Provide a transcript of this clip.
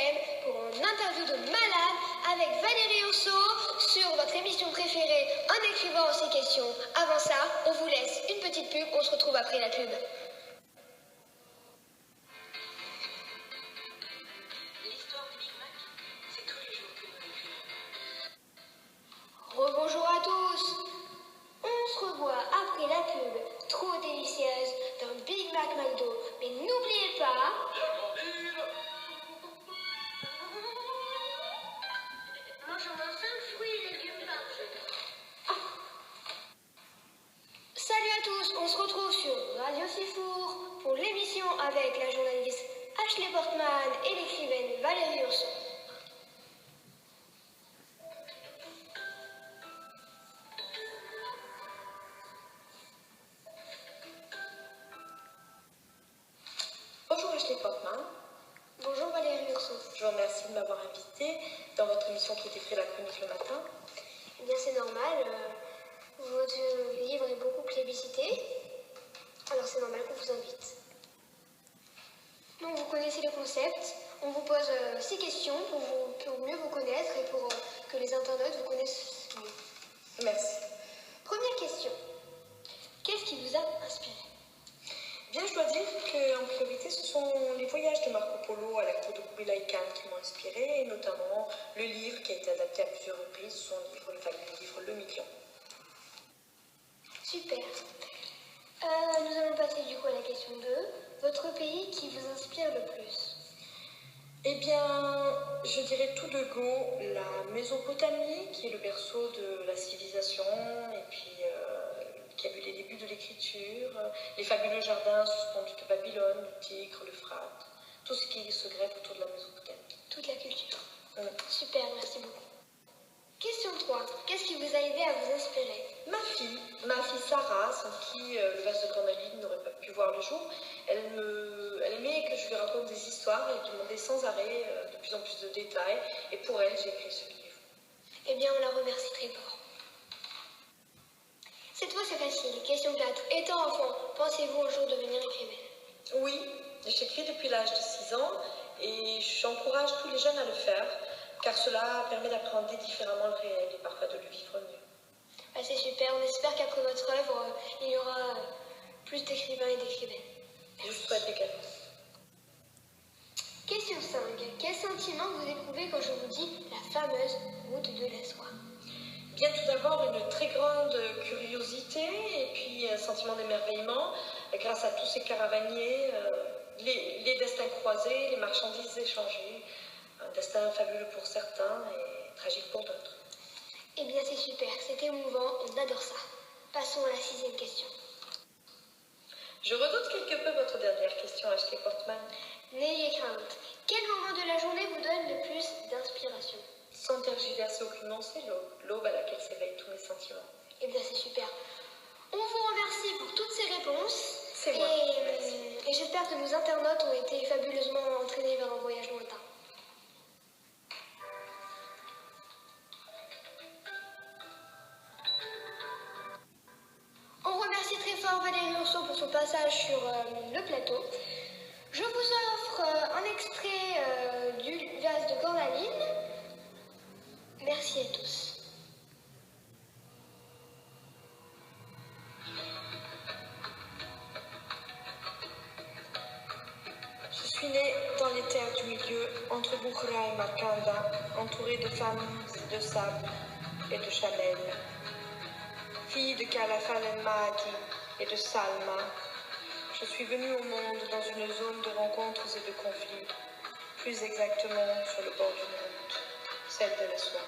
prochaine pour une interview de malade avec Valérie Rousseau sur votre émission préférée en écrivant ces questions. Avant ça, on vous laisse une petite pub, on se retrouve après la pub. L'histoire du Big Mac, c'est tous les jours que nous l'écrivons. Rebonjour à tous. On se revoit après la pub trop délicieuse d'un Big Mac McDo. Mais n'oubliez pas... Mangeons 5 fruits et légumes par jour. Salut à tous, on se retrouve sur Radio Sifour pour l'émission avec la journaliste Ashley Portman et l'écrivaine Valérie Rousseau. Bonjour Ashley Portman. Bonjour Valérie Rousseau. Je vous remercie de m'avoir invitée dans votre émission qui décrit la chronique le matin. Eh bien c'est normal, votre livre est beaucoup plébiscité, alors c'est normal qu'on vous invite. Donc vous connaissez le concept, on vous pose 6 questions pour mieux vous connaître et pour que les internautes vous connaissent mieux. Merci. Première question, qu'est-ce qui vous a inspiré? Bien, je dois dire qu'en priorité, ce sont les voyages de Marco Polo à la cour de Kublai Khan qui m'ont inspiré, et notamment le livre qui a été adapté à plusieurs reprises, son livre, le fabuleux livre Le Million. Super. Nous allons passer du coup à la question 2. Votre pays qui vous inspire le plus? Eh bien, je dirais tout de go la Mésopotamie, qui est le berceau de la civilisation, et puis qui a vu les débuts de l'écriture, les fabuleux jardins suspendus de Babylone, le Tigre, l'Euphrate, tout ce qui se greffe autour de la Mésopotamie. Toute la culture. Super, merci beaucoup. Question 3. Qu'est-ce qui vous a aidé à vous inspirer? Ma fille Sarah, sans qui le vase de Cornaline n'aurait pas pu voir le jour, elle aimait que je lui raconte des histoires et demandait sans arrêt de plus en plus de détails, et pour elle, j'ai écrit ce livre. Eh bien, on la remercie très fort. Cette fois, c'est facile. Question 4. Étant enfant, pensez-vous un jour devenir écrivaine? Oui, j'écris depuis l'âge de 6 ans et j'encourage tous les jeunes à le faire, car cela permet d'appréhender différemment le réel et parfois de le vivre mieux. Ah, c'est super. On espère qu'après votre œuvre, il y aura plus d'écrivains et d'écrivaines. Je vous souhaite également. Question 5. Quel sentiment vous éprouvez quand je vous dis la fameuse route de la soie? Bien, tout d'abord, une très grande curiosité et puis un sentiment d'émerveillement grâce à tous ces caravaniers, les destins croisés, les marchandises échangées, un destin fabuleux pour certains et tragique pour d'autres. Eh bien, c'est super, c'est émouvant, on adore ça. Passons à la 6e question. Je redoute quelque peu votre dernière question, Ashley Portman. N'ayez crainte. Quel moment de la journée vous donne le plus d'inspiration? Sans tergiverser aucunement, c'est l'aube à laquelle s'éveillent tous mes sentiments. Eh bien, c'est super. On vous remercie pour toutes ces réponses. C'est moi. Et j'espère que nos internautes ont été fabuleusement entraînés vers un voyage lointain. On remercie très fort Valérie Rousseau pour son passage sur le plateau. Je vous offre un extrait du vase de Cornaline. Merci à tous. Je suis née dans les terres du milieu, entre Boukhra et Makanda, entourée de femmes et de sable et de chalelles. Fille de Kalafal el-Mahdi et de Salma, je suis venue au monde dans une zone de rencontres et de conflits, plus exactement sur le bord d'une route, celle de la soie.